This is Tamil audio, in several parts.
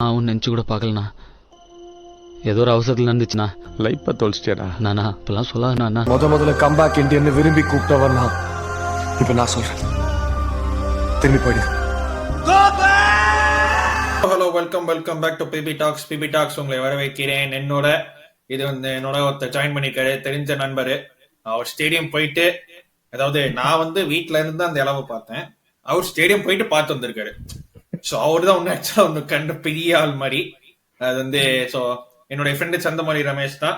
நான் ஒன்று நினச்சி கூட பார்க்கலண்ணா. ஏதோ ஒரு அவசரத்தில் நடந்துச்சுண்ணா. லைஃப்பை தொலைச்சிட்டேடா. நானா இப்பெல்லாம் சொல்லாதுண்ணா. முதல்ல கம்பேக் இந்தியன்னு விரும்பி கூப்பிட்டவன் நான். இப்ப நான் சொல்றேன், திரும்பி போயிடு. Hello, welcome back to BB talks. உங்களை வரவேற்கிறேன். இது என்னோட ஒருத்தர் ஜாயின் பண்ணிருக்காரு, தெரிஞ்ச நண்பரு. அவர் ஸ்டேடியம் போயிட்டு, அதாவது நான் வீட்டுல இருந்து அந்த இளவை பார்த்தேன், அவர் ஸ்டேடியம் போயிட்டு பார்த்து வந்திருக்காரு. ஸோ அவரு தான் ஒன்னு கண்ட பெரிய ஆள் மாதிரி. அது ஸோ என்னுடைய ஃப்ரெண்டு சந்தமொழி ரமேஷ் தான்.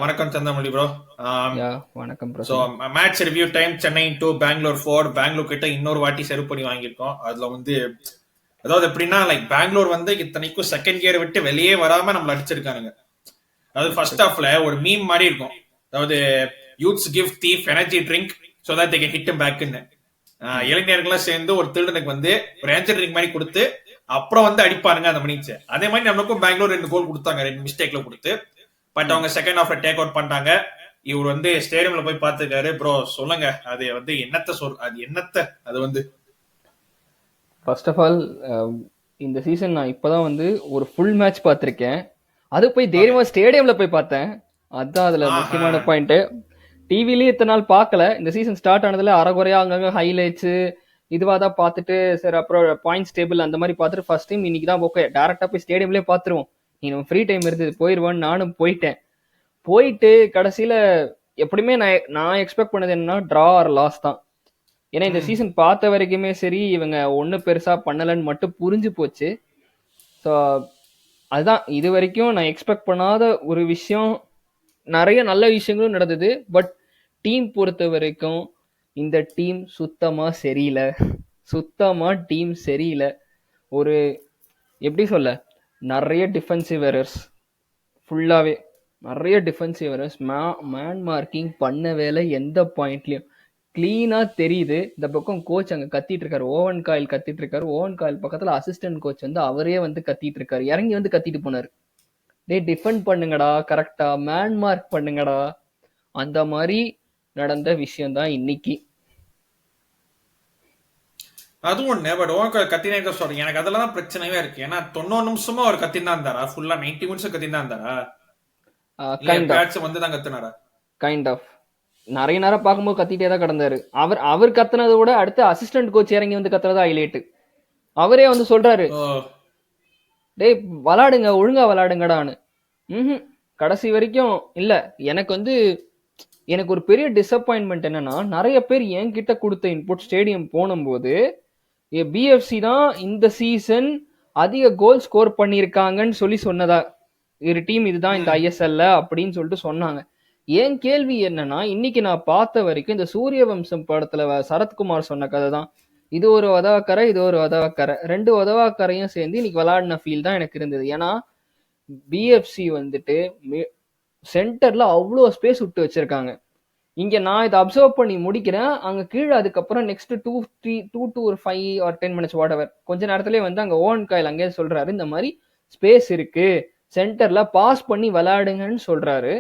வணக்கம் சந்தமொழி ப்ரோ. வணக்கம் bro. So match review time Chennai 2 Bangalore 4. Bangalore கிட்ட இன்னொரு வாட்டி செருப்பு பண்ணி வாங்கியிருக்கோம். அதுல அதாவது எப்படின்னா, லைக் பெங்களூர் இத்தனைக்கும் செகண்ட் கியர் விட்டு வெளியே வராம நம்மள அடிச்சிருக்கானுங்க. அதாவது ஃபர்ஸ்ட் ஹாஃப்ல ஒரு மீம் மாதிரி இருக்கும், அதாவது youths give thief energy drink so that they can hit him பேக்னு. இளைஞர்கள்லாம் சேர்ந்து ஒரு திருடனுக்கு ஒரு எனர்ஜி ட்ரிங்க் மாதிரி கொடுத்து அப்புறம் அடிப்பானுங்க அந்த மணிச்சு. அதே மாதிரி நம்மளுக்கும் பெங்களூர் 2 கோல் கொடுத்தாங்க, 2 மிஸ்டேக்ல கொடுத்து. பட் அவங்க செகண்ட் ஹாஃப்ல டேக் அவுட் பண்ணிட்டாங்க. இவர் ஸ்டேடியம்ல போய் பார்த்துருக்காரு. ப்ரோ சொல்லுங்க, அது என்னத்த அது ஃபர்ஸ்ட் ஆஃப் ஆல் இந்த சீசன் நான் இப்பதான் ஒரு ஃபுல் மேட்ச் பார்த்திருக்கேன். அது போய் தைரியமா ஸ்டேடியம்ல போய் பார்த்தேன். அதுதான் அதுல முக்கியமான பாயிண்ட். டிவிலயே இத்தனை நாள் பார்க்கல. இந்த சீசன் ஸ்டார்ட் ஆனதுல அரைகுறையா அங்கங்க ஹைலைட்ஸ் இதுவா தான் பார்த்துட்டு, சரி அப்புறம் பாயிண்ட்ஸ் டேபிள் அந்த மாதிரி பார்த்துட்டு ஃபர்ஸ்ட் டைம் இன்னைக்கு தான் ஓகே டேரக்டா போய் ஸ்டேடியம்லயே பார்த்துருவோம். நீ ஃப்ரீ டைம் இருந்தது போயிடுவான்னு நானும் போயிட்டு கடைசியில எப்படியுமே நான் எக்ஸ்பெக்ட் பண்ணது என்னன்னா டிரா ஆர் லாஸ் தான். ஏன்னா இந்த சீசன் பார்த்த வரைக்குமே சரி, இவங்க ஒன்றும் பெருசா பண்ணலன்னு மட்டும் புரிஞ்சு போச்சு. ஸோ அதுதான் இது வரைக்கும் நான் எக்ஸ்பெக்ட் பண்ணாத ஒரு விஷயம். நிறைய நல்ல விஷயங்களும் நடந்தது. பட் டீம் பொறுத்த வரைக்கும் இந்த டீம் சுத்தமா சரியில்லை. ஒரு எப்படி சொல்ல, நிறைய டிஃபென்சிவ் எரர்ஸ், ஃபுல்லாவே நிறைய டிஃபென்சிவ் எரர்ஸ். மேன் மார்க்கிங் பண்ண வேலை எந்த பாயிண்ட்லயும் கிளீனா தெரியுது. இந்த பக்கம் கோச் அங்க கத்திட்டு இருக்காரு, ஓவன் காயில் கத்திட்டு இருக்காரு. ஓவன் காயில் பக்கத்துல அசிஸ்டன்ட் கோச் அவரே கத்திட்டு இருக்காரு. இறங்கி கத்திட்டு போனாரு, டே டிஃபெண்ட் பண்ணுங்கடா, கரெக்டா மேன் மார்க் பண்ணுங்கடா. அந்த மாதிரி நடந்த விஷயம் தான் இன்னைக்கு. அதுவும் ஒண்ணு. பட் ஓவன் கத்தினா சொல்றேன், எனக்கு அதெல்லாம் தான் பிரச்சனையே இருக்கு. ஏன்னா 90 நிமிஷமா அவர் கத்தினா இருந்தாரா? ஃபுல்லா 90 மினிட்ஸ் கத்தினா இருந்தாரா? கைண்ட் ஆஃப் நிறைய நேரம் பார்க்கும்போது கத்திட்டே தான் கிடந்தாரு. அவர் கத்துனதை விட அடுத்து அசிஸ்டன்ட் கோச் இறங்கி கத்துறதா ஹைலைட். அவரே சொல்றாரு, டேய் விளாடுங்க, ஒழுங்கா விளாடுங்கடான்னு. கடைசி வரைக்கும் இல்ல. எனக்கு ஒரு பெரிய டிசப்பாயின்மெண்ட் என்னன்னா, நிறைய பேர் என்கிட்ட கொடுத்த இன்புட் ஸ்டேடியம் போனும்போது பிஎஃப்சி தான் இந்த சீசன் அதிக கோல் ஸ்கோர் பண்ணியிருக்காங்கன்னு சொன்னதா, ஒரு டீம் இதுதான் இந்த ஐஎஸ்எல்ல அப்படின்னு சொல்லிட்டு சொன்னாங்க. என் கேள்வி என்னன்னா, இன்னைக்கு நான் பார்த்த வரைக்கும் இந்த சூரிய வம்சம் படத்துல சரத்குமார் சொன்ன கதை தான். இது ஒரு உதவக்கரை, இது ஒரு உதவக்கரை, 2 உதவக்கரையும் சேர்ந்து இன்னைக்கு விளையாடின ஃபீல் தான் எனக்கு இருந்தது. ஏன்னா பிஎஃப்சி சென்டர்ல அவ்வளோ ஸ்பேஸ் விட்டு வச்சிருக்காங்க. இங்க நான் இதை அப்சர்வ் பண்ணி முடிக்கிறேன். அங்க கீழே அதுக்கப்புறம் next 2 to 5 or 10 minutes whatever கொஞ்ச நேரத்திலே அங்க ஓன் காயில் அங்கே சொல்றாரு, இந்த மாதிரி ஸ்பேஸ் இருக்கு சென்டர்ல, பாஸ் பண்ணி விளையாடுங்கன்னு சொல்றாரு.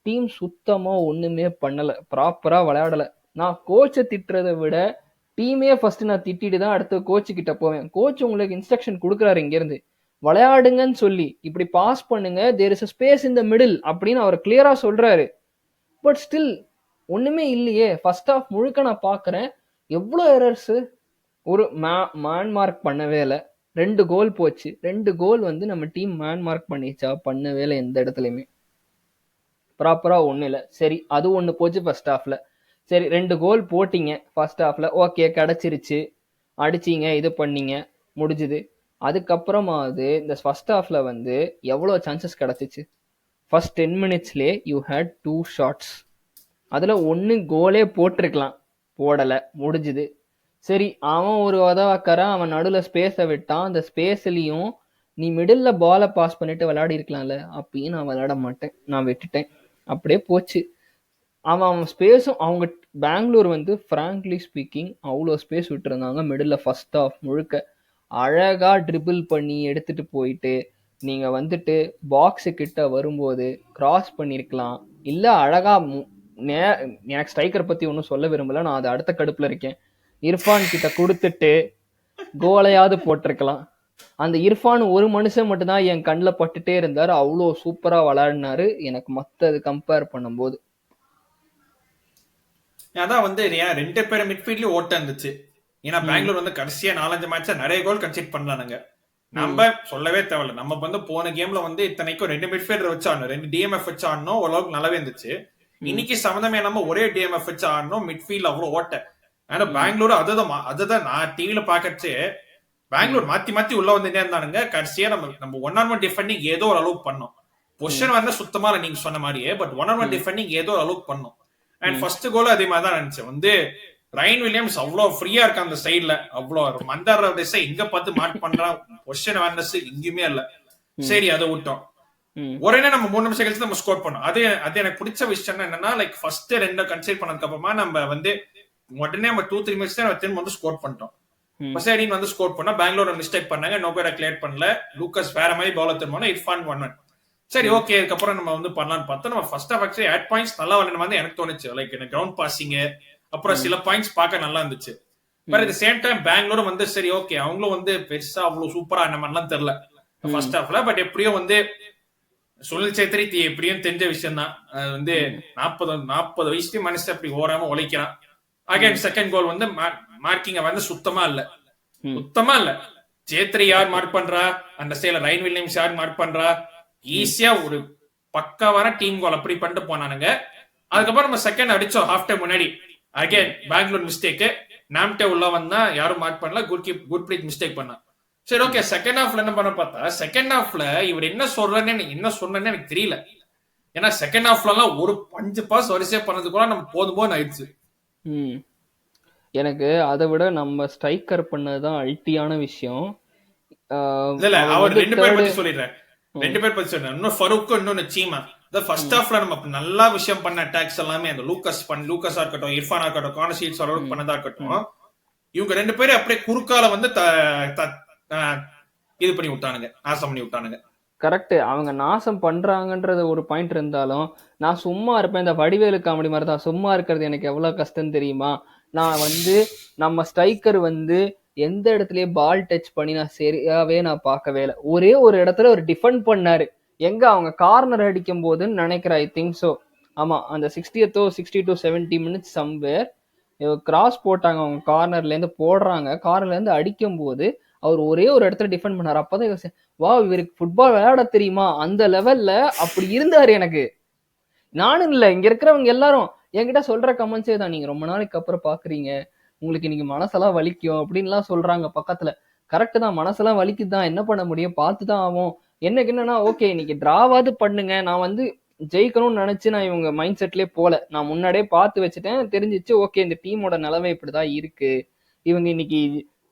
டீம் சுத்தமா ஒண்ணுமே பண்ணல, ப்ராப்பரா விளையாடல. நான் கோச்சை திட்டுறதை விட டீமே ஃபர்ஸ்ட் நான் திட்டிட்டு தான் அடுத்த கோச்சு கிட்ட போவேன். கோச் உங்களுக்கு இன்ஸ்ட்ரக்ஷன் கொடுக்குறாரு இங்க இருந்து விளையாடுங்கன்னு சொல்லி, இப்படி பாஸ் பண்ணுங்க, there is a space in the middle அப்படின்னு அவர் கிளியரா சொல்றாரு. பட் ஸ்டில் ஒண்ணுமே இல்லையே. ஃபர்ஸ்ட் ஆஃப் முழுக்க நான் பாக்குறேன் எவ்வளோ எரர்ஸ். ஒரு மேன் மார்க் பண்ணவே இல்லை. 2 கோல் போச்சு. 2 கோல் நம்ம டீம் மேன் மார்க் பண்ணிச்சா? பண்ணவே இல்லை. எந்த இடத்துலயுமே ப்ராப்பரா ஒண்ணு இல்லை. சரி அது ஒண்ணு போச்சு ஃபர்ஸ்ட் ஹாஃப்ல. சரி 2 கோல் போட்டீங்க ஃபர்ஸ்ட் ஹாஃப்ல, ஓகே கிடைச்சிருச்சு, அடிச்சீங்க, இது பண்ணீங்க, முடிஞ்சுது. அதுக்கப்புறமாவது இந்த ஃபர்ஸ்ட் ஹாஃப்ல எவ்வளோ சான்சஸ் கிடைச்சிச்சு? ஃபர்ஸ்ட் 10 மினிட்ஸ்லேயே யூ ஹேட் 2 ஷாட்ஸ். அதுல 1 கோலே போட்டிருக்கலாம், போடலை, முடிஞ்சுது. சரி அவன் ஒரு உதவாக்கற, அவன் நடுவில் ஸ்பேஸை விட்டான். அந்த ஸ்பேஸ்லயும் நீ மிடில் பாலை பாஸ் பண்ணிட்டு விளையாடி இருக்கலாம்ல. அப்பயும் நான் விளையாட மாட்டேன், நான் விட்டுட்டேன், அப்படியே போச்சு. அவன் ஸ்பேஸும் அவங்க பெங்களூர் ஃப்ராங்க்லி ஸ்பீக்கிங் அவ்வளோ ஸ்பேஸ் விட்டுருந்தாங்க மிடில் ஃபர்ஸ்ட் ஆஃப் முழுக்க. அழகா ட்ரிபிள் பண்ணி எடுத்துட்டு போயிட்டு நீங்க பாக்ஸு கிட்ட வரும்போது கிராஸ் பண்ணிருக்கலாம். இல்ல அழகா எனக்கு ஸ்ட்ரைக்கர் பத்தி ஒன்றும் சொல்ல விரும்பல, நான் அது அடுத்த கடுப்புல இருக்கேன். இர்ஃபான் கிட்ட கொடுத்துட்டு கோலையாவது போட்டிருக்கலாம். அந்த இர்ஃபான் ஒரு மனுஷன் மட்டும்தான் என் கண்ணில் பட்டுட்டே இருந்தாரு. அவ்வளோ சூப்பரா விளையாடினாரு எனக்கு மற்றது கம்பேர் பண்ணும்போது. அதான் வந்து ஏன் 2 பேர் மிட்ஃபீல்ட்லயும் ஓட்டம் இருந்துச்சு. ஏன்னா பெங்களூர் வந்து கடைசியா 4-5 மேட்ச்ல நிறைய கோல் கன்சிட் பண்ணலானுங்க. நம்ம சொல்லவே தேவையில்ல. நம்ம வந்து போன கேம்ல வந்து இத்தனைக்கும் 2 மிட்ஃபீல்டர் வச்சு ஆடணும், 2 டிஎம்எஃப் வச்சு ஆடணும், ஓரளவுக்கு நல்லாவே இருந்துச்சு. இன்னைக்கு சம்மந்தமே நம்ம ஒரே டிஎம்எஃப் வச்சு ஆடணும், மிட்ஃபீல்ட் அவ்வளவு ஓட்ட. ஆனா பெங்களூர் அதுதான் நான் டிவில பாக்கச்சு பெங்களூர் மாத்தி மாத்தி உள்ள வந்துட்டே இருந்தானுங்க. கடைசியா நம்ம 1-on-1 டிஃபெண்டிங் ஏதோ ஒரு அளவுக்கு பண்ணோம். பொசிஷன் வந்து சுத்தமா இல்ல நீங்க சொன்ன மாதிரியே, பட் 1-on-1 டிஃபெண்டிங் ஏதோ ஒரு அளவுக்கு பண்ணோம். அண்ட் ஃபர்ஸ்ட் கோல் அதே மாதிரி தான் நினைச்சேன். வந்து ரைன் வில்லியம்ஸ் அவ்வளவு ஃப்ரீயா இருக்கான் அந்த சைட்ல, அவ்வளவு மந்தார திசை எங்க பார்த்து மார்க் பண்றான், பொசிஷன் அவேர்னஸ் எங்கேயுமே இல்ல. சரி அதை விட்டோம். உடனே நம்ம 3 நிமிஷம் கழிச்சு நம்ம ஸ்கோர் பண்ணோம். அது எனக்கு பிடிச்ச விஷயம் என்னன்னா, லைக் ஃபர்ஸ்ட் 2 கன்சிடர் பண்ணதுக்கு அப்புறமா நம்ம வந்து உடனே நம்ம 2-3 மினிட்ஸ் தான் திரும்ப வந்து ஸ்கோர் பண்ணிட்டோம். பசேடின் வந்து ஸ்கோர் பண்ணா பெங்களூர் மிஸ்டேக் பண்ணாங்க, நோபேடா கிளியர் பண்ணல, லூக்கஸ் வேற மாதிரி பவுலர் திரும்ப இர்ஃபான் 1-1. சரி ஓகே, அதுக்கப்புறம் நம்ம வந்து பண்ணலாம்னு பார்த்தா நம்ம first half actually add points நல்லா வரணும் வந்து எனக்கு தோணுச்சு. லைக் எனக்கு கிரவுண்ட் பாசிங் அப்புறம் சில பாயிண்ட்ஸ் பார்க்க நல்லா இருந்துச்சு. பட் அட் சேம் டைம் பெங்களூரும் வந்து சரி ஓகே அவங்களும் வந்து பெருசா அவ்வளவு சூப்பரா அந்த மாதிரிலாம் தெரியல ஃபர்ஸ்ட் ஹாஃப்ல. பட் எப்படியோ வந்து சுனில் சேத்ரி எப்படியும் தெரிஞ்ச விஷயம் தான். வந்து 40 வயசுலயும் மனுஷன் அப்படி ஓராம உழைக்கிறான். அகைன் செகண்ட் கோல் வந்து மார்க்கிங்க வந்து சுத்தமா இல்ல. சேத்ரி யார் மார்க் பண்றா, அந்த சைடுல ரைன் வில்லியம்ஸ் யார் மார்க் பண்றா, ஈஸியா ஒரு பக்காவான டீம் கோல் அப்படி பண்ணிட்டு போனானுங்க. அதுக்கப்புறம் நம்ம செகண்ட் அடிச்சோம் ஹாஃப் டைம் முன்னாடி. அகைன் பெங்களூர் மிஸ்டேக், நாம்டே உள்ள வந்தா யாரும் மார்க் பண்ணல, குர்ப்ரீத் மிஸ்டேக் பண்ணா. சரி ஓகே, செகண்ட் ஹாஃப்ல என்ன பண்ண பார்த்தா, செகண்ட் ஹாஃப்ல இவர் என்ன சொன்னேன்னு எனக்கு தெரியல. ஏன்னா செகண்ட் ஹாஃப்ல எல்லாம் ஒரு 5 பாஸ் வரிசையா பண்ணதுக்குள்ள நம்ம போதும் ஆயிடுச்சு. எனக்கு அதை விட நம்ம ஸ்ட்ரைக்கர் பண்ணதுதான் அல்ட்டியான விஷயம். இல்ல அவர் 2 பேர் பத்தி சொல்லிடுறேன். 2 பேர் பத்தி சொல்றேன். இன்னும் ஃபரூக், இன்னொன்னு சீமா. ஃபர்ஸ்ட் ஹாஃப்ல நம்ம நல்லா விஷயம் பண்ண அட்டாக்ஸ் எல்லாமே அந்த லூக்கஸா இருக்கட்டும், இர்ஃபானா இருக்கட்டும், கார்னர்ஷீட்ஸ் அளவுக்கு பண்ணதா இருக்கட்டும், இவங்க 2 பேரும் அப்படியே குறுக்கால வந்து இது பண்ணி விட்டானுங்க, நாசம் பண்ணி விட்டானுங்க. கரெக்ட், அவங்க நாசம் பண்றாங்கன்றது ஒரு பாயிண்ட் இருந்தாலும் நான் சும்மா இருப்பேன். இந்த வடிவேலு காமெடி மாதிரி தான், சும்மா இருக்கிறது எனக்கு எவ்வளவு கஷ்டம் தெரியுமா. நான் வந்து நம்ம ஸ்ட்ரைக்கர் வந்து எந்த இடத்துலயே பால் டச் பண்ணி நான் சரியாவே நான் பார்க்கவே இல்லை. ஒரே ஒரு இடத்துல ஒரு டிஃபெண்ட் பண்ணாரு, எங்க அவங்க கார்னர் அடிக்கும் போதுன்னு நினைக்கிறேன், ஐ திங்க் ஸோ. ஆமா, அந்த 60 to 70 மினிட்ஸ் சம்வேர் கிராஸ் போட்டாங்க, அவங்க கார்னர்ல இருந்து போடுறாங்க, கார்னர்ல இருந்து அடிக்கும் போது அவர் ஒரே ஒரு இடத்துல டிஃபெண்ட் பண்ணாரு. அப்பதான் வா இவருக்கு ஃபுட்பால் விளையாட தெரியுமா, அந்த லெவல்ல அப்படி இருந்தாரு. எனக்கு நானும் இல்ல, இங்க இருக்கிறவங்க எல்லாரும் என்கிட்ட சொல்ற கமெண்ட்ஸே தான், நீங்க ரொம்ப நாளைக்கு அப்புறம் பாக்குறீங்க, உங்களுக்கு இன்னைக்கு மனசெல்லாம் வலிக்கும் அப்படின்லாம் சொல்றாங்க பக்கத்துல. கரெக்ட் தான், மனசெல்லாம் வலிக்குதான், என்ன பண்ண முடியும், பார்த்துதான் ஆகும். எனக்கு என்னன்னா, ஓகே இன்னைக்கு டிராவாவது பண்ணுங்க, நான் வந்து ஜெயிக்கணும்னு நினைச்சு நான் இவங்க மைண்ட் செட்லயே போல, நான் முன்னாடியே பார்த்து வச்சுட்டேன், தெரிஞ்சிச்சு ஓகே இந்த டீமோட நிலைமை இப்படிதான் இருக்கு, இவங்க இன்னைக்கு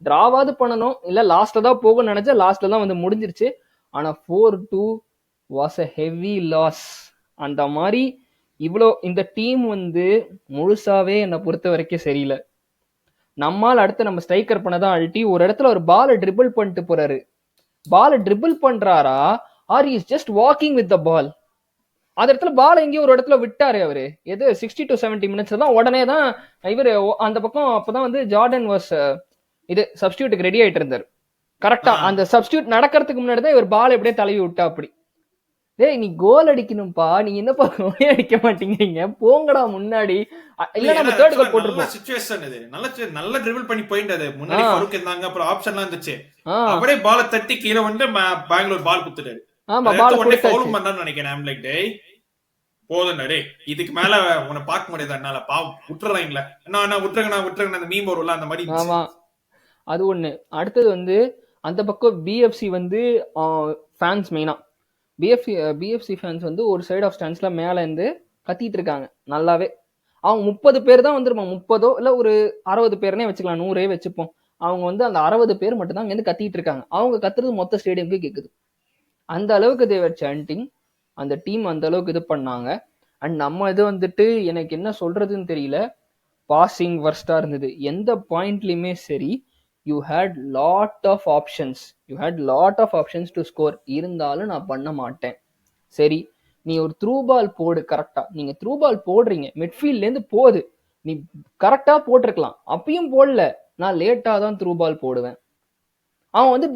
டிராவாவது பண்ணணும், இல்ல லாஸ்ட்ல தான் போகும்னு நினைச்சா லாஸ்ட்ல தான் வந்து முடிஞ்சிருச்சு. ஆனா 4-2 வாஸ் அ ஹெவி லாஸ். அந்த மாதிரி இவ்வளோ இந்த டீம் வந்து முழுசாவே என்னை பொறுத்த வரைக்கும் சரியில்லை. நம்மால் அடுத்து நம்ம ஸ்ட்ரைக்கர் பண்ணதான் அல்ட்டி. ஒரு இடத்துல ஒரு பாலை ட்ரிபிள் பண்ணிட்டு போறாரு, பாலை ட்ரிபிள் பண்றாரா or is just walking with the ball. அந்த இடத்துல பால் எங்கேயும் ஒரு இடத்துல விட்டாரு அவரு. எது 60 to 70 மினிட்ஸ் தான் உடனே தான் இவரு அந்த பக்கம் அப்பதான் வந்து ஜார்டன் வாஸ் இது சப்ஸ்டியூட்டுக்கு ரெடி ஆயிட்டு இருந்தாரு. கரெக்டா அந்த சப்ஸ்டியூட் நடக்கிறதுக்கு முன்னாடி தான் இவர் பால் எப்படியே தழுவி விட்டா. அப்படி டேய் நீ கோல் அடிக்கணும்பா, நீங்க என்னப்பா கோலே அடிக்க மாட்டீங்க, போங்கடா முன்னாடி. இல்ல நம்ம தேர்ட் கோல் போட்டுருப்போம். சிச்சுவேஷன் இது நல்ல ட்ரிபிள் பண்ணி போயிட்டது. முன்னாடி ஃபரூக் இருந்தாங்க, அப்புறம் ஆப்ஷன்லாம் இருந்துச்சு, அப்படியே பாலை தட்டி கீழே வந்து பெங்களூர் பால் குடுத்துட்டாரு. ஆமா பால் உடனே ஃபவுல் பண்ணான்னு நினைக்கிறேன். ஐம் லைக் டேய் போதும் டேய், இதுக்கு மேல உன்னை பார்க்க முடியாது, என்னால பாவம் விட்டுறீங்களா என்ன விட்டுருங்க அந்த மீம் வரும்ல அந்த மாதிரி. ஆமா அது ஒண்ணு. அடுத்தது வந்து அந்த பக்கம் பிஎஃப்சி வந்து ஃபேன்ஸ், மெயினா பிஎஃப்சி ஃபேன்ஸ் வந்து ஒரு சைடு ஆஃப் ஸ்டாண்ட்ஸ்ல மேல இருந்து கத்திட்டு இருக்காங்க நல்லாவே. அவங்க 30 பேர் தான் வந்துருப்பாங்க, 30 இல்ல ஒரு 60 பேர்னே வச்சுக்கலாம், 100 வச்சுப்போம். அவங்க வந்து அந்த 60 பேர் மட்டும் தான் இங்க இருந்து கத்திட்டு இருக்காங்க. அவங்க கத்துறது மொத்த ஸ்டேடியம்க்கு கேக்குது. அந்த அளவுக்கு தேவர் சாண்டிங், அந்த டீம் அந்த அளவுக்கு இது பண்ணாங்க. அண்ட் நம்ம இது வந்துட்டு எனக்கு என்ன சொல்றதுன்னு தெரியல, பாசிங் வர்ஸ்டா இருந்தது. எந்த பாயிண்ட்லயுமே சரி, you had lot of options to score. இருந்தாலும் நான் பண்ண மாட்டேன். சரி நீ ஒரு த்ரூ பால் போடு, கரெக்டா நீங்க த்ரூ பால் போடுறீங்க, மிட்ஃபீல்ட்ல இருந்து போகுது, நீ கரெக்டா போட்டிருக்கலாம், அப்பயும் போடல, நான் லேட்டா தான் த்ரூ பால் போடுவேன். அவன் வந்து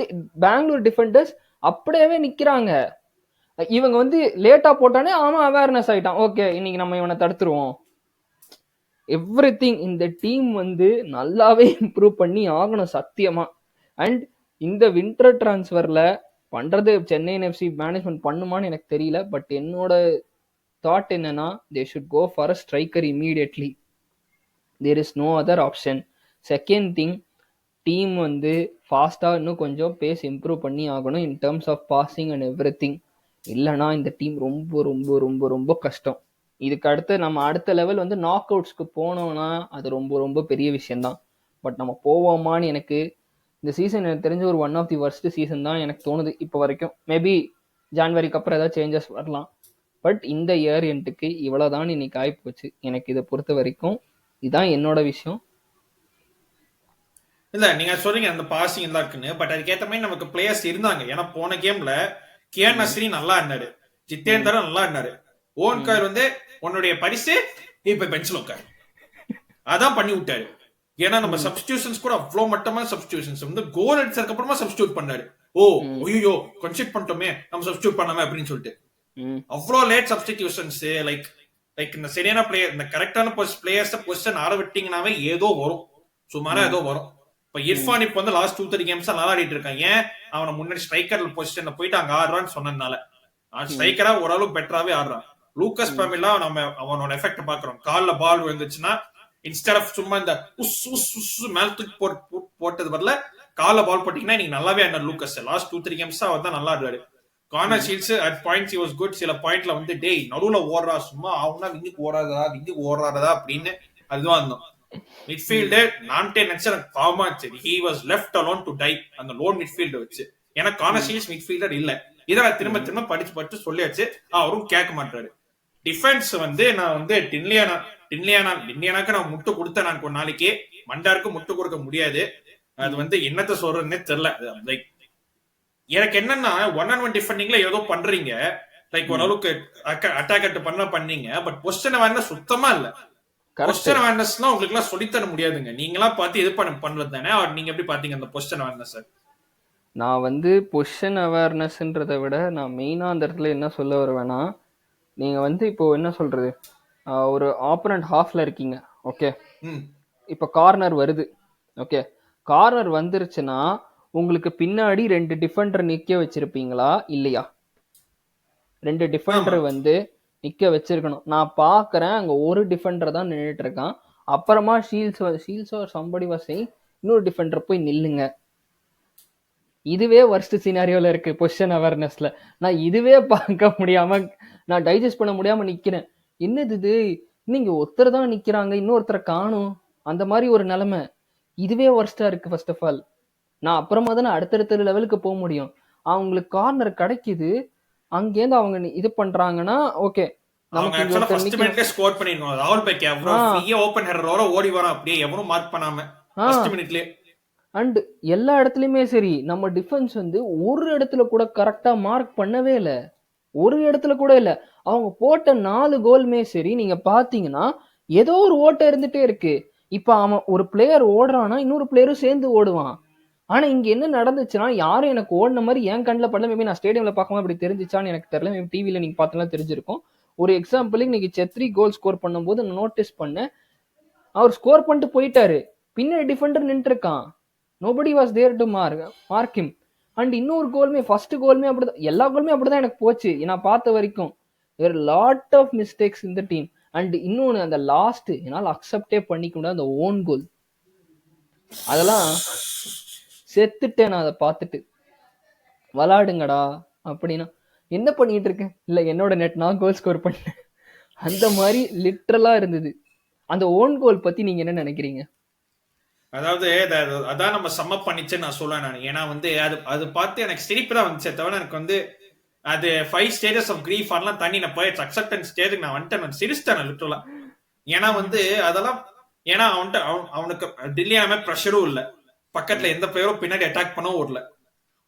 பெங்களூர் டிஃபெண்டர்ஸ் அப்படியே நிக்கிறாங்க. இவங்க வந்து லேட்டா போட்டானே அவன் அவேர்னஸ் ஆயிட்டான். ஓகே இன்னைக்கு நம்ம இவனை தடுத்துருவோம். எவ்ரிதிங் இந்த டீம் வந்து நல்லாவே இம்ப்ரூவ் பண்ணி ஆகணும் சத்தியமா. அண்ட் இந்த வின்டர் டிரான்ஸ்ஃபர்ல பண்றது சென்னை எஃப்சி மேனேஜ்மெண்ட் பண்ணுமான்னு எனக்கு தெரியல. பட் என்னோட தாட் என்னன்னா, they should go for a striker immediately. There is no other option. Second thing, team வந்து ஃபாஸ்ட்டாக இன்னும் கொஞ்சம் பேஸ் இம்ப்ரூவ் பண்ணி ஆகணும் in terms of passing and everything. இல்லைனா இந்த டீம் ரொம்ப ரொம்ப ரொம்ப ரொம்ப கஷ்டம். இதுக்கு அடுத்து நம்ம அடுத்த லெவல் வந்து நாக் அவுட்ஸ்க்கு போனோம்னா அது ரொம்ப ரொம்ப பெரிய விஷயம்தான். பட் நம்ம போவோமான்னு எனக்கு இந்த சீசன் எனக்கு தெரிஞ்ச ஒரு one of the worst season தான் எனக்கு தோணுது இப்போ வரைக்கும். மேபி ஜான்வரிக்கு அப்புறம் ஏதாவது சேஞ்சஸ் வரலாம். பட் இந்த இயர் எண்டுக்கு இவ்வளோதான் இன்னைக்கு ஆகிப்போச்சு எனக்கு இதை பொறுத்த வரைக்கும். இதுதான் என்னோட விஷயம். இல்ல நீங்க சொல்றீங்க அந்த பாசிங் எல்லாம் இருக்குன்னு, பட் அதுக்கேற்ற மாதிரி நமக்கு பிளேயர்ஸ் இருந்தாங்க. ஏன்னா போன கேம்ல கியான் நஸ்ரி நல்லா இருந்தாரு, ஜித்தேந்தர் நல்லா இருந்தாரு. ஓன் கார் வந்து உன்னுடைய பரிசு இப்ப பெஞ்சில் உட்காரு அதான் பண்ணி விட்டாரு. ஏன்னா நம்ம சப்ஸ்டியூஷன்ஸ் கூட அவ்வளவு மட்டமா சப்ஸ்டியூஷன்ஸ் வந்து கோல் அடிச்சதுக்கு அப்புறமா சப்ஸ்டியூட் பண்ணாரு. ஓ ஐயோ கன்சிட் பண்ணிட்டோமே நம்ம சப்ஸ்டியூட் பண்ணாம அப்படின்னு சொல்லிட்டு அவ்வளவு லேட் சப்ஸ்டிடியூஷன்ஸ். லைக் லைக் இந்த சரியான பிளேயர், இந்த கரெக்டான பிளேயர்ஸ் பொசிஷன் ஆட விட்டீங்கன்னாவே ஏதோ வரும், சுமாரா ஏதோ வரும். இப்ப இர்ஃபான் இப்ப வந்து லாஸ்ட் 2-3 கேம்ஸ் நல்லா ஆடிட்டு இருக்கான். ஏன் அவனை முன்னாடி ஸ்ட்ரைக்கர் பொசிஷன்ல போயிட்டு அங்க ஆடுறான்னு சொன்னதுனால. ஸ்ட்ரைக்கரா ஓரளவு பெட்டராவே ஆடுறான். லூக்கஸ் பெமிலா நம்ம அவனோட எஃபெக்ட் பாக்குறோம். கால்ல பால் விழுந்துச்சுன்னா இன்ஸ்டெட் ஆஃப் சும்மா இந்த மேல தூக்கி போட்டது வரல, கால பால் போட்டீங்கன்னா நீங்க நல்லாவே ஆனார் லூக்கஸ். லாஸ்ட் 2-3 கேம்ஸ் அவர் தான் நல்லா ஆடுறாரு. Corner shields at points he was good. சில பாயிண்ட்ல வந்து டேய் நடுவுல ஓடுறா சும்மா அவனா விங்குக்கு ஓடுறாதா அப்படின்னு அதுதான் இருந்தோம். மிட்ஃபீல்டு நான்டே நினைச்சு எனக்கு பாவமா சரி he was left alone to tie அந்த லோன் மிட்ஃபீல்டு வச்சு. ஏன்னா கார்னர் ஷீல்ட்ஸ் மிட்ஃபீல்டர் இல்ல. இதை திரும்ப படிச்சு சொல்லியாச்சு, அவரும் கேட்க மாட்டாரு. டிஃபென்ஸ் வந்து நான் வந்து டின்லியானாக்கு நான் முட்டு கொடுத்தேன். நான் ஒரு நாளைக்கு மண்டாருக்கு முட்டு கொடுக்க முடியாது. அது வந்து என்னத்த சொல்றதுன்னே தெரியல. லைக் எனக்கு என்னன்னா 1-on-1 டிஃபெண்டிங்ல ஏதோ பண்றீங்க, லைக் ஓரளவுக்கு அட்டாக் பண்ணீங்க. பட் பொசிஷன் அவேர்னஸ் சுத்தமா இல்ல. பொசிஷன் அவேர்னஸ்லாம் உங்களுக்கு எல்லாம் சொல்லித்தர முடியாதுங்க. நீங்களா பார்த்து இது பண்றது தானே. நீங்க எப்படி பாத்தீங்க அந்த பொசிஷன் அவேர்னஸ்? நான் வந்து பொசிஷன் அவேர்னஸ்ன்றதை விட நான் மெயினா அந்த இடத்துல என்ன சொல்ல வருவேன்னா, நீங்க வந்து இப்போ என்ன சொல்றது, ஒரு ஆப்போனன்ட் ஹாஃப்ல இருக்கீங்க. ஓகே, இப்போ கார்னர் வருது. ஓகே, கார்னர் வந்துருச்சுன்னா உங்களுக்கு பின்னாடி 2 டிஃபெண்டர் நிக்க வச்சிருப்பீங்களா இல்லையா? 2 டிஃபெண்டர் வந்து நிக்க வச்சிருக்கணும். நான் பாக்குறேன் அங்க ஒரு டிஃபெண்டர் தான் நின்றுட்டு இருக்கான். அப்புறமா ஷீல்ஸ் சம்படி வசை இன்னொரு டிஃபெண்டர் போய் நில்லுங்க. இதுவே வர்ஸ்ட் சினாரியோல இருக்கு பொசிஷன் அவேர்னஸ்ல. நான் இதுவே பார்க்க முடியாம, நான் டைஜஸ்ட் பண்ண முடியாம நிக்கிறேன். என்னது இது, நீங்க ஒருத்தர் தான் நிக்கிறாங்க இன்னொருத்தரை காணும், அந்த மாதிரி ஒரு நிலைமை. இதுவே வர்ஸ்டா இருக்கு. ஃபர்ஸ்ட் ஆஃப் ஆல் நான் அப்புறமா தானே அடுத்தடுத்த லெவலுக்கு போக முடியும். அவங்களுக்கு கார்னர் கிடைக்குது, அங்கேருந்து அவங்க இது பண்றாங்கன்னா ஓகே நமக்கு ஸ்கோர் பண்ணிடணும். ராகுல் பைக் ஓபன் ஹெடரோட ஓடி வரான் அப்படியே எவனும் மார்க் பண்ணாம ஃபர்ஸ்ட் மினிட்லயே. அண்ட் எல்லா இடத்துலயுமே சரி, நம்ம டிஃபென்ஸ் வந்து ஒரு இடத்துல கூட கரெக்டா மார்க் பண்ணவே இல்லை. ஒரு இடத்துல கூட இல்லை. அவங்க போட்ட 4 கோலுமே சரி நீங்க பாத்தீங்கன்னா ஏதோ ஒரு ஓட்டம் இருந்துட்டே இருக்கு. இப்ப அவன் ஒரு பிளேயர் ஓடுறான்னா இன்னொரு பிளேயரும் சேர்ந்து ஓடுவான். ஆனா இங்க என்ன நடந்துச்சுன்னா, யாரும் எனக்கு ஓடின மாதிரி என் கண்ணில் படல. மேபி நான் ஸ்டேடியம்ல பார்க்கும்போது அப்படி தெரிஞ்சிச்சான்னு எனக்கு தெரியல. மேபி டிவில நீங்க பார்த்தீங்கன்னா தெரிஞ்சிருக்கும். ஒரு எக்ஸாம்பிளுக்கு இன்னைக்கு செத்ரி கோல் ஸ்கோர் பண்ணும்போது நான் நோட்டீஸ் பண்ணேன், அவர் ஸ்கோர் பண்ணிட்டு போயிட்டாரு, பின்னாடி டிஃபெண்டர் நின்று இருக்கான். Nobody was there to mark him. And இன்னொரு கோலுமே ஃபர்ஸ்ட் கோலுமே அப்படிதான், எல்லா கோலுமே அப்படிதான் எனக்கு போச்சு நான் பார்த்த வரைக்கும். தேர் லாட் ஆஃப் மிஸ்டேக்ஸ் இந்த டீம். அண்ட் இன்னொன்னு அந்த லாஸ்ட் என்னால் அக்செப்டே பண்ணிக்க முடியாது அந்த ஓன் கோல். அதெல்லாம் செத்துட்டேன் நான் அதை பார்த்துட்டு. விளாடுங்கடா அப்படின்னா என்ன பண்ணிட்டு இருக்கேன், இல்ல என்னோட நெட் நான் கோல் ஸ்கோர் பண்ணேன் அந்த மாதிரி லிட்டரலா இருந்தது. அந்த ஓன் கோல் பத்தி நீங்க என்ன நினைக்கிறீங்க? அதாவது அதான் நம்ம சம்மப் பண்ணிச்சுன்னு நான் சொல்லுவேன் நான். ஏன்னா வந்து அது பார்த்து எனக்கு சிரிப்பு தான் வந்துச்சே தவிர எனக்கு வந்து அது 5 stages ஆஃப் கிரீஃப் எல்லாம் தண்ணி நான் போய் அக்செப்டன்ஸ் ஸ்டேஜுக்கு நான் வந்துட்டேன், சிரிச்சிட்டேன் லிட்டரலா. ஏன்னா வந்து அதெல்லாம் ஏன்னா அவனுக்கு டில்லியாமே ப்ரெஷரும் இல்லை, பக்கத்துல எந்த பிளேயரும் பின்னாடி அட்டாக் பண்ணவும் வரல.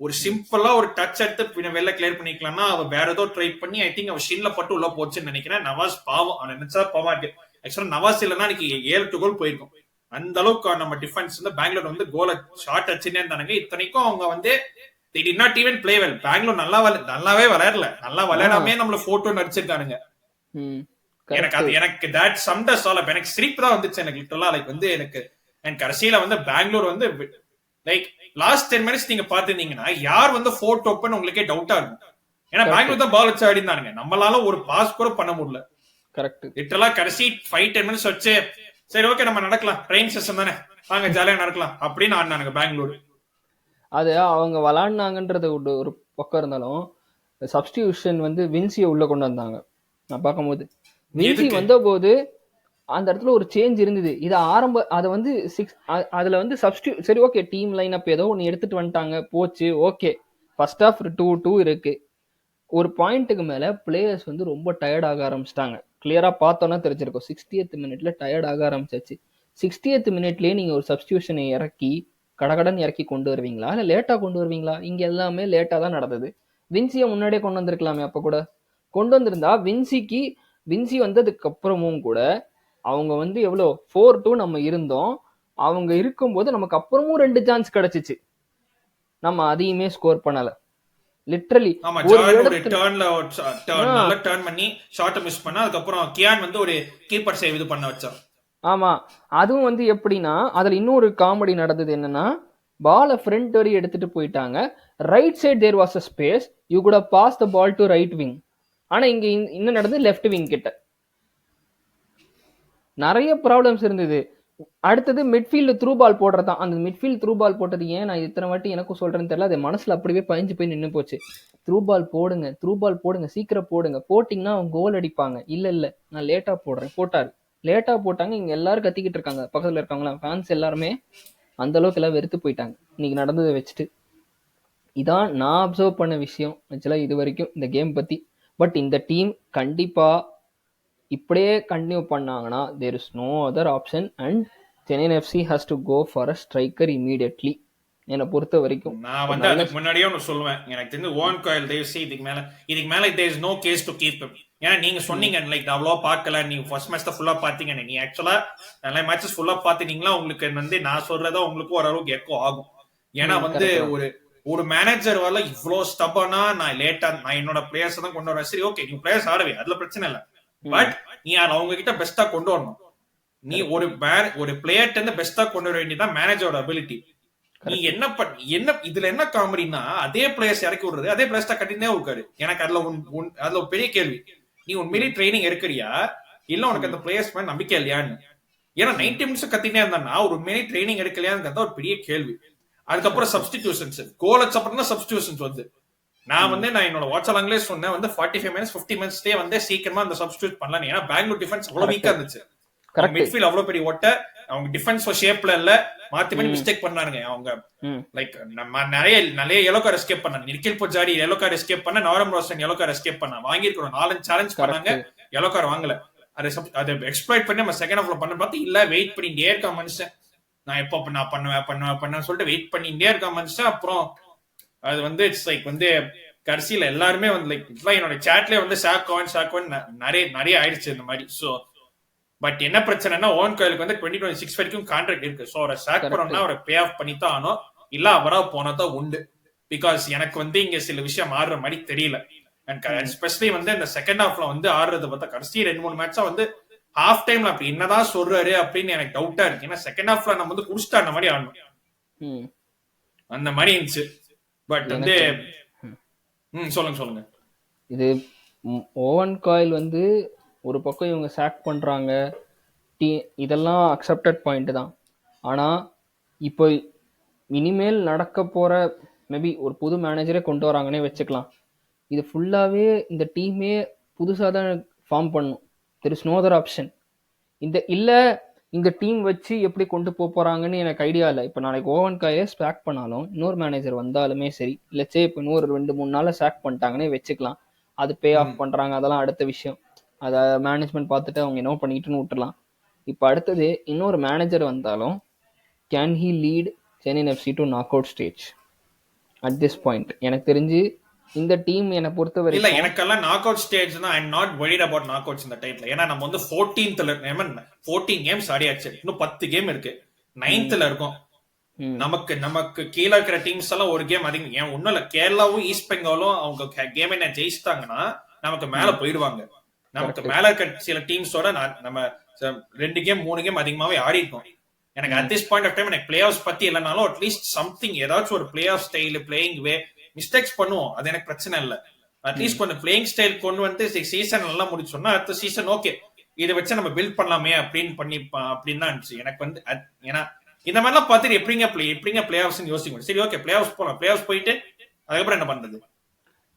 ஒரு சிம்பிளா ஒரு டச் எடுத்து வெளில கிளியர் பண்ணிக்கலாம்னா அவ வேற ஏதோ ட்ரை பண்ணி ஐ திங்க் அவ ஷின்ல பட்டு உள்ள போச்சுன்னு நினைக்கிறேன். நவாஸ் பாவம், அவன் நினைச்சா பாவம் இருக்கு. ஆக்சுவலா நவாஸ் இல்லைன்னா இன்னைக்கு 7-8 கோல் போயிருக்கும். அந்த அளவுக்கு நம்ம டிஃபென்ஸ் வந்து பெங்களூர் வந்து கோல ஷாட் அடிச்சுட்டே இருந்தானுங்க. இத்தனைக்கும் அவங்க வந்து they did not even play well. Bangalore நல்லாவே விளையாடல, நல்லா விளையாடாமே நம்மள போட்டோ நடிச்சிருக்கானுங்க. எனக்கு that summed us all up. எனக்கு சிரிப்பு தான் வந்துச்சு எனக்கு லிட்டரலா. லைக் வந்து எனக்கு கடைசியில வந்து பெங்களூர் வந்து லைக் லாஸ்ட் 10 மினிட்ஸ் நீங்க பாத்துருந்தீங்கன்னா யார் வந்து ஃபோர்ட் ஓப்பன் உங்களுக்கே டவுட்டா இருக்கும். ஏன்னா பெங்களூர் தான் பால் வச்சு ஆடினானுங்க, நம்மளால ஒரு பாஸ் கூட பண்ண முடியல. கரெக்ட். லிட்டரலா கடைசி 5-10 மினிட்ஸ் வச்சு சரி ஓகே நம்ம நடக்கலாம், ட்ரெயின் செஷன் தானே, வாங்க ஜாலியா நடக்கலாம் அப்படின்னு ஆடினானுங்க பெங்களூர். அது அவங்க விளாடினாங்கன்றது ஒரு பக்கம் இருந்தாலும் சப்ஸ்டியூஷன் வந்து வின்சியை உள்ள கொண்டு வந்தாங்க. நான் பார்க்கும்போது வின்சி வந்த போது அந்த இடத்துல ஒரு சேஞ்ச் இருந்தது. இது அதை வந்து அதுல வந்து சரி ஓகே டீம் லைன் அப் ஏதோ ஒன்று எடுத்துட்டு வந்துட்டாங்க, போச்சு ஓகே. ஃபர்ஸ்ட் ஆஃப் 2-2 இருக்கு. ஒரு பாயிண்ட்டுக்கு மேல பிளேயர்ஸ் வந்து ரொம்ப டயர்ட் ஆக ஆரம்பிச்சிட்டாங்க. கிளியரா பார்த்தோன்னா தெரிஞ்சிருக்கும். 60th மினிட்ல டயர்ட் ஆக ஆரம்பிச்சாச்சு. 60th மினிட்லயே நீங்க ஒரு சப்ஸ்டியூஷனை இறக்கி கடகடன் இறக்கி கொண்டு வருவீங்களா இல்ல லேட்டா கொண்டு வருவீங்களா? இங்க எல்லாமே லேட்டா தான் நடந்தது. வின்சியை முன்னாடியே கொண்டு வந்திருக்கலாமே. அப்ப கூட கொண்டு வந்திருந்தா வின்சி வந்ததுக்கு அப்புறமும் கூட அவங்க வந்து எவ்வளோ 4-2 நம்ம இருந்தோம். அவங்க இருக்கும்போது நமக்கு அப்புறமும் 2 சான்ஸ் கிடைச்சிச்சு, நம்ம அதையுமே ஸ்கோர் பண்ணல. லிட்டரலி டர்ன் பண்ணி ஷாட் மிஸ் பண்ணா அதுக்கப்புறம் கியான் வந்து ஒரு கீப்பர் சேவ் இது பண்ண வச்சான். ஆமா, அதுவும் வந்து எப்படின்னா அதுல இன்னொரு காமெடி நடந்தது. என்னன்னா பாலை ஃப்ரண்ட் வரை எடுத்துட்டு போயிட்டாங்க. Right side there was a space, you could have pass the ball to right wing. ஆனா இங்க இன்னும் நடந்தது லெஃப்ட் விங் கிட்ட. நிறைய ப்ராப்ளம்ஸ் இருந்தது. அடுத்தது மிட்ஃபீல்டு த்ரூ பால் போடுறதான். அந்த மிட்ஃபீல்டு த்ரூ பால் போட்டது ஏன் நான் இத்தனை வாட்டி எனக்கும் சொல்றேன்னு தெரியல, அது மனசுல அப்படியே பயஞ்சு போய் நின்று போச்சு. த்ரூ பால் போடுங்க சீக்கிரம் போடுங்க, போட்டிங்கன்னா அவங்க கோல் அடிப்பாங்க. இல்ல நான் லேட்டா போடுறேன். லேட்டா போட்டாங்க. இங்க எல்லாரும் கத்திக்கிட்டு இருக்காங்க, பக்கத்துல இருக்காங்களா ஃபேன்ஸ் எல்லாருமே அந்த அளவுக்கு எல்லாம் வெறுத்து போயிட்டாங்க இன்னைக்கு நடந்ததை வச்சுட்டு. இதான் நான் அப்சர்வ் பண்ண விஷயம் ஆக்சுவலா இது வரைக்கும் இந்த கேம் பத்தி. பட் இந்த டீம் கண்டிப்பா இப்படியே கண்டினியூ பண்ணாங்கன்னா there is no other option and Chennai FC has to go for a striker immediately. என்னை பொறுத்த வரைக்கும் நான் வந்து அதுக்கு முன்னாடியே ஒன்று சொல்லுவேன். எனக்கு தெரிஞ்சு ஓன் காயில் தேவ்சி இதுக்கு மேல there is no case to keep. ஏன்னா நீங்க சொன்னீங்க லைக் அவ்வளோ பார்க்கல, நீங்க ஃபர்ஸ்ட் மேட்ச் தான் ஃபுல்லா பாத்தீங்க. நீ ஆக்சுவலா நிறைய மேட்சஸ் ஃபுல்லா பாத்தீங்களா, உங்களுக்கு வந்து நான் சொல்றதா உங்களுக்கு ஓரளவுக்கு எக்கோ ஆகும். ஏன்னா வந்து ஒரு மேனேஜர் வரல இவ்வளோ ஸ்டப்பனா நான் என்னோட பிளேயர்ஸ் தான் கொண்டு வரேன். சரி ஓகே நீ பிளேயர்ஸ் ஆடுவே, அதுல பிரச்சனை இல்லை. பட் நீ அவங்க கிட்ட பெஸ்டா கொண்டு வரணும். நீ ஒரு பிளேயர்ட்ட இருந்து பெஸ்டா கொண்டு வர வேண்டியதான் மேனேஜரோட அபிலிட்டி. நீ என்ன இதுல என்ன காமெடினா அதே பிளேயர்ஸ் இறக்கி விடுறது, அதே பிளேயர்ஸ் தான் கட்டினே இருக்காரு. எனக்கு அதுல ஒரு பெரிய கேள்வி, நீ உண்மையிலேயே ட்ரைனிங் எடுக்கிறியா இல்ல உனக்கு அந்த பிளேயர்ஸ் மேல நம்பிக்கை இல்லையான்னு. ஏன்னா 90 மினிட்ஸ் கத்தினே இருந்தா ஒரு உண்மையிலேயே ட்ரைனிங் எடுக்கலையான்னு ஒரு பெரிய கேள்வி. அதுக்கப்புறம் சப்ஸ்டிடியூஷன்ஸ், கோலச் அப்புறம் தான் சப்ஸ்டிடியூஷன்ஸ் வந்து நான் என்னோட வாட்ஸ்அப்லயே சொன்னேன் வந்து 45 மினிட்ஸ் 50 மினிட்ஸ்லயே வந்து சீக்கிரமா அந்த சப்ஸ்டிடியூட் பண்ணலாம். ஏன்னா பெங்களூர் டிஃபென்ஸ் அவ்வளவு வீக்கா இருந்துச்சு. மிட்ஃபீல்ட் அவ்வளவு பெரிய ஓட்ட, அவங்க டிஃபென்ஸ் ஷேப்ல இல்ல, மாத்தி பண்ணி மிஸ்டேக் பண்ணானுங்க. அவங்க லைக் நம்ம நிறைய எல்லோ கார்டு எஸ்கேப் பண்ணாங்க. நிக்கில் பொஜாரி எல்லோ கார்டு எஸ்கேப் பண்ண, நவரம் ரோஷன் எல்லோ கார்டு எஸ்கேப் பண்ண, வாங்கிருக்கணும் 4 சேலஞ்ச் பண்ணாங்க, எல்லோ கார்டு வாங்கல. அதை எக்ஸ்ப்ளாய்ட் பண்ணி நம்ம செகண்ட் ஹாஃப்ல பண்ண பார்த்து இல்ல வெயிட் பண்ணிட்டே இருக்க மனுஷன், நான் எப்போ நான் பண்ணுவேன் சொல்லிட்டு வெயிட் பண்ணிட்டே இருக்க மனுஷன். அப்புறம் அது வந்து இட்ஸ் லைக் வந்து கடைசியில எல்லாருமே வந்து லைக் என்னோட சாட்லயே வந்து ஷாக் நிறைய ஆயிடுச்சு இந்த மாதிரி. சோ பட் என்ன பிரச்சனைனா ஓன் கோயிலுக்கு வந்து 2026 வரைக்கும் கான்ட்ராக்ட் இருக்கு. சோ அவரை ஷாக் பண்ணோம்னா அவரை பே ஆஃப் பண்ணித்தான் ஆனோம், இல்ல அவரா போனதான் உண்டு. பிகாஸ் எனக்கு வந்து இங்க சில விஷயம் ஆடுற மாதிரி தெரியல. எஸ்பெஷலி வந்து இந்த செகண்ட் ஹாஃப்ல வந்து ஆடுறது பார்த்தா கடைசி 2-3 மேட்சா வந்து ஹாஃப் டைம்ல அப்படி என்னதான் சொல்றாரு அப்படின்னு எனக்கு டவுட்டா இருக்கு. ஏன்னா செகண்ட் ஹாஃப்ல நம்ம வந்து குடிச்சிட்டா அந்த மாதிரி ஆடணும், அந்த மாதிரி இருந்துச்சு. பட் வந்து சொல்லுங்க. இது ஓவன் காயில் வந்து ஒரு பக்கம் இவங்க சாக் பண்றாங்க, இதெல்லாம் அக்செப்டட் பாயிண்ட் தான். ஆனா இப்போ இனிமேல் நடக்க போற மேபி ஒரு புது மேனேஜரே கொண்டு வராங்கன்னே வச்சுக்கலாம். இது ஃபுல்லாவே இந்த டீமே புதுசாக தான் ஃபார்ம் பண்ணும். There is no other option. இந்த டீம் வச்சு எப்படி கொண்டு போறாங்கன்னு எனக்கு ஐடியா இல்லை. இப்போ நாளைக்கு ஓவன் காயை ஸ்டாக் பண்ணாலும் இன்னொரு மேனேஜர் வந்தாலுமே சரி, இல்லச்சே இப்போ இன்னொரு 2-3 நாள்ல ஸ்டாக் பண்ணிட்டாங்கன்னே வச்சுக்கலாம். அது பே ஆஃப் பண்றாங்க, அதெல்லாம் அடுத்த விஷயம். அதை மேனேஜ்மெண்ட் பார்த்துட்டு அவங்க என்ன பண்ணிட்டுன்னு விட்டுலாம். இப்போ அடுத்தது இன்னொரு மேனேஜர் வந்தாலும் can he lead Chennai FC to knock out stage at this point? எனக்கு தெரிஞ்சு இந்த டீம் என்னை பொறுத்த இல்ல வரைக்கும் எனக்கெல்லாம் நாக் அவுட் ஸ்டேஜ் தான். I am not worried about knock outs இந்த டைம்ல. ஏன்னா நம்ம வந்து 14 கேம்ஸ் ஆடியாச்சு, இன்னும் 10 கேம் இருக்கு, 9th இருக்கும். நமக்கு கீழே இருக்கிற டீம்ஸ் எல்லாம் ஒரு கேம் அதிகம். ஏன் ஒண்ணும் இல்ல, கேரளாவும் ஈஸ்ட் பெங்காலும் அவங்க கேம் என்ன ஜெயிச்சிட்டாங்கன்னா நமக்கு மேல போயிடுவாங்க. நமக்கு மேல இருக்க சில டீம்ஸோட நம்ம 2 கேம் 3 கேம் அதிகமாவே ஆடி இருக்கோம். எனக்கு at this point of time எனக்கு பிளே ஆஃப்ஸ் பத்தி இல்லைனாலும் அட்லீஸ்ட் சம்திங் ஏதாச்சும் ஒரு play off style playing way mistakes பண்ணுவோம், அது எனக்கு பிரச்சனை இல்லை. அட்லீஸ்ட் கொஞ்சம் பிளேயிங் ஸ்டைல் கொண்டு வந்து சீசன் நல்லா முடிச்சோம்னா அடுத்த சீசன் ஓகே இதை வச்சு நம்ம பில்ட் பண்ணலாமே அப்படின்னு தான் இருந்துச்சு எனக்கு வந்து. ஏன்னா இந்த மாதிரிலாம் பார்த்துட்டு எப்படிங்க பிளே ஆஃப்ஸ் யோசிக்க. சரி ஓகே பிளே ஆஃப்ஸ் போலாம், பிளே ஆஃப்ஸ் போயிட்டு அதுக்கப்புறம் என்ன பண்றது?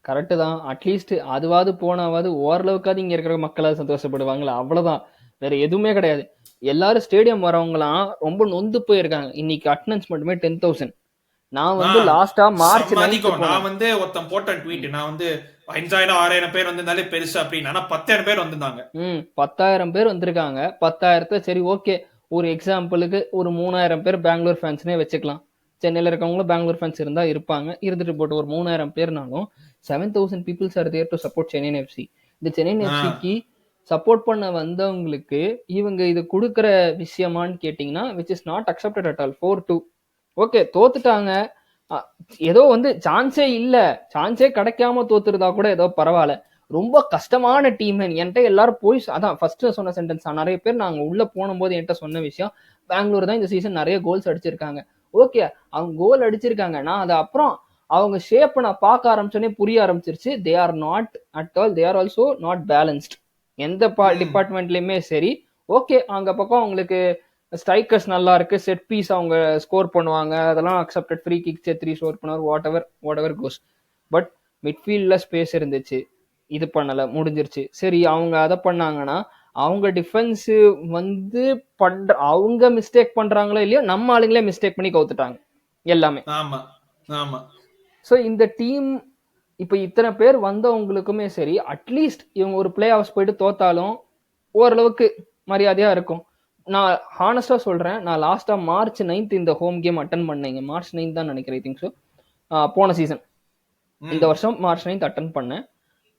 கரெக்டு தான். அட்லீஸ்ட் அதுவாது போனாவது ஓரளவுக்காவது இங்க இருக்கிற மக்களாவது சந்தோஷப்படுவாங்களா, அவ்வளவுதான், வேற எதுவுமே கிடையாது. எல்லாரும் ஸ்டேடியம் வரவங்கலாம் ரொம்ப நொந்து போயிருக்காங்க. இன்னைக்கு அட்டெண்டன்ஸ் மட்டுமே 10,000. நான் வந்து லாஸ்டா மார்ச் நான் வந்து ஒருத்தன் போட்ட ட்வீட், நான் வந்து 5,000-6,000 பேர் வந்திருந்தாலே பெருசு அப்படின்னு. 10,000 பேர் வந்திருந்தாங்க. 10,000 பேர் வந்திருக்காங்க. 10,000 சரி ஓகே, ஒரு எக்ஸாம்பிளுக்கு ஒரு 3,000 பேர் பெங்களூர் ஃபேன்ஸ்னே வச்சுக்கலாம். சென்னையில இருக்கவங்களும் பெங்களூர் ஃபேன்ஸ் இருந்தா இருப்பாங்க, இருந்துட்டு போட்டு ஒரு 3,000 பேர்னாலும் 7,000 peoples are there to support Chennai FC. இந்த சென்னை எஃப்சிக்கு சப்போர்ட் பண்ண வந்தவங்களுக்கு இவங்க இது கொடுக்குற விஷயமான்னு கேட்டீங்கன்னா which is not accepted at all. 4-2 okay தோத்துட்டாங்க, ஏதோ வந்து சான்ஸே இல்லை, சான்ஸே கிடைக்காம தோத்துருந்தா கூட ஏதோ பரவாயில்ல. ரொம்ப கஷ்டமான டீம் என்கிட்ட எல்லாரும் போய் அதான் ஃபர்ஸ்ட் சொன்ன சென்டென்ஸ் தான். நிறைய பேர் நாங்க உள்ள போனும்போது என்கிட்ட சொன்ன விஷயம், பெங்களூர் தான் இந்த சீசன் நிறைய கோல்ஸ் அடிச்சிருக்காங்க. ஓகே அவங்க கோல் அடிச்சிருக்காங்க, நான் அதை அப்புறம் அவங்க ஷேப் நான் பார்க்க ஆரம்பிச்சோன்னே புரிய ஆரம்பிச்சிருச்சு. They are not at all, they are also not balanced. எந்த டிபார்ட்மெண்ட்லயுமே சரி ஓகே, அங்க பக்கம் அவங்களுக்கு ஸ்ட்ரைக்கர்ஸ் நல்லா இருக்கு, செட் பீஸ் அவங்க ஸ்கோர் பண்ணுவாங்க, அதெல்லாம் அக்செப்டட். ஃப்ரீ கிக் 3 ஸ்கோர் பண்ணுவார், வாட் எவர் கோஸ். பட் மிட்ஃபீல்ட்ல ஸ்பேஸ் இருந்துச்சு, இது பண்ணல, முடிஞ்சிருச்சு. சரி அவங்க அதை பண்ணாங்கன்னா அவங்க டிஃபென்ஸ் வந்து அவங்க மிஸ்டேக் பண்றாங்களோ இல்லையோ நம்ம ஆளுங்களே மிஸ்டேக் பண்ணி கவுத்துட்டாங்க எல்லாமே. ஸோ இந்த டீம் இப்போ இத்தனை பேர் வந்தவங்களுக்குமே சரி அட்லீஸ்ட் இவங்க ஒரு பிளே ஆஃப்ஸ் போயிட்டு தோத்தாலும் ஓரளவுக்கு மரியாதையா இருக்கும். நான் ஹானஸ்டா சொல்றேன், நான் லாஸ்டா மார்ச் 9 இந்த ஹோம் கேம் அட்டன் பண்ணேங்க. மார்ச் 9 தான் நினைக்கிறேன், ஐ திங்க் ஸோ. போன சீசன் இந்த வருஷம் மார்ச் 9 அட்டன் பண்ணேன்.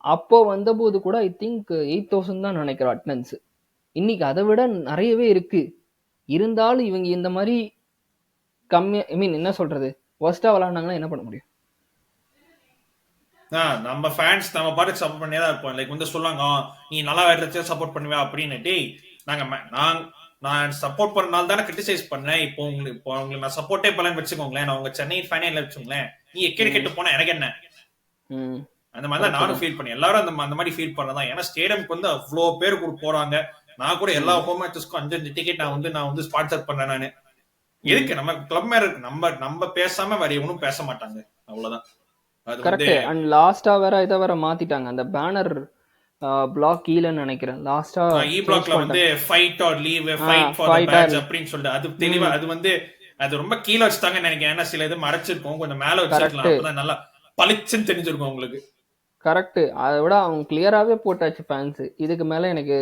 அப்போ வந்தபோது கூட ஐ திங்க் 8,000 தான் நினைக்கிறேன் அட்டெண்டன்ஸ். இன்னைக்கு அதை விட நிறையவே இருக்கு. இருந்தாலும் இவங்க இந்த மாதிரி கம்மியா, ஐ மீன் என்ன சொல்றது, ஒர்ஸ்டா விளையாண்டாங்கன்னா என்ன பண்ண முடியும்? நம்ம ஃபேன்ஸ் நம்ம பாட்டுக்கு சப்போர்ட் பண்ணியே தான் இருப்போம். லைக் வந்து சொல்லுவாங்க நீ நல்லா விளையாடுறச்சே சப்போர்ட் பண்ணுவா அப்படின்னு. நான் சப்போர்ட் பண்ணனால தானே கிரிட்டிசைஸ் பண்ணேன். இப்போ உங்களுக்கு நான் சப்போர்ட்டே பண்ணலன்னு வச்சுக்கோங்களேன், நான் உங்க சென்னை ஃபேனே இல்லை வச்சுக்கோங்களேன், நீ எக்கேடு கெட்டு போனா எனக்கு என்ன? அந்த மாதிரிதான் நானும் ஃபீல் பண்ணேன். எல்லாரும் அந்த மாதிரி ஃபீல் பண்ணதான். ஏன்னா ஸ்டேடியம்க்கு வந்து அவ்வளோ பேர் போறாங்க. நான் கூட எல்லா ஹோம் மேட்சஸ்க்கும் 5 டிக்கெட் நான் வந்து ஸ்பான்சர் பண்ணேன். நானு எதுக்கு நம்ம கிளப் மேல இருக்கு, நம்ம பேசாம வேற எவனும் பேச மாட்டாங்க, அவ்வளவுதான். கரெக்ட். அண்ட் லாஸ்டா வேற இதை வேற மாத்திட்டாங்க, அந்த பேனர் பிளாக் கீழன்னு நினைக்கிறேன். லாஸ்டா பிளாக்ல வந்து fight or leave, fight for the batch அப்படினு சொல்லிட்டு அது தெளிவா அது வந்து அது ரொம்ப கீழ வச்சிட்டாங்கன்னு நினைக்கிறேன். ஏன்னா சில இது மறைச்சிருக்கும், கொஞ்சம் மேல வச்சிருக்கலாம், அப்பதான் நல்லா பளிச்சுன்னு தெரிஞ்சிருக்கும் உங்களுக்கு. கரெக்ட். அதை விட அவங்க கிளியராவே போட்டாச்சு ஃபேன்ஸ். இதுக்கு மேல எனக்கு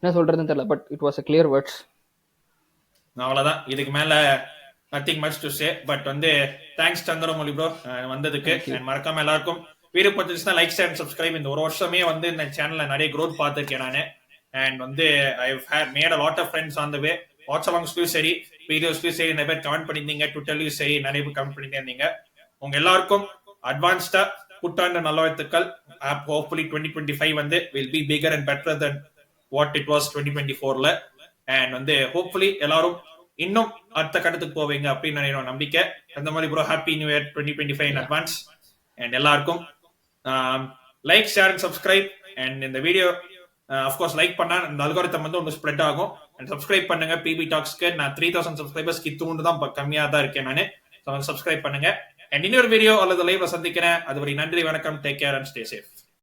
என்ன சொல்றதுன்னு தெரியல. But it was a clear words. அவ்வளவுதான், இதுக்கு மேல nothing much to say. But வந்து தேங்க்ஸ் சந்திரமௌலி ப்ரோ வந்ததுக்கு. மறக்காம எல்லாருக்கும் வீடியோ பார்த்துச்சுன்னா லைக் ஷேர் சப்ஸ்கிரைப். இந்த ஒரு வருஷமே வந்து இந்த சேனல்ல நிறைய க்ரோத் பார்த்துருக்கேன் நானு. அண்ட் வந்து I have made a lot of friends on the way. Watch அலாங்ஸ்லயும் சரி, வீடியோஸ்லயும் சரி, நிறைய பேர் கமெண்ட் பண்ணிருந்தீங்க, ட்விட்டர்லயும் சரி நிறைய பேர் கமெண்ட் பண்ணிட்டே இருந்தீங்க. உங்க எல்லாருக்கும் அட்வான்ஸ்டா புத்தாண்டு நல்வாழ்த்துக்கள். ஹோப்ஃபுல்லி 2025 வந்து will be bigger and better than what it was 2024ல. அண்ட் வந்து ஹோப்ஃபுல்லி எல்லாரும் இன்னும் அடுத்த கட்டத்துக்கு போவீங்க அப்படின்னு நினைக்கிறோம், நம்பிக்கை. அந்த மாதிரி bro happy new year 2025 in advance. And எல்லாருக்கும் like share and subscribe. And இந்த வீடியோ அஃப்கோர்ஸ் லைக் பண்ணா இந்த அல்காரிதம் வந்து ஒன்று ஸ்ப்ரெட் ஆகும். அண்ட் சப்ஸ்கிரைப் பண்ணுங்க பிபி டாக்ஸ்க்கு. நான் 3000 சப்ஸ்கிரைபர்ஸ்க்கு இத்தூண்டு தான் கம்மியா தான் இருக்கேன் நான். சப்ஸ்கிரைப் பண்ணுங்க. அண்ட் இன்னொரு வீடியோ அல்லது லைவ்ல சந்திக்கிறேன். அதுவரை நன்றி, வணக்கம், take care and stay safe.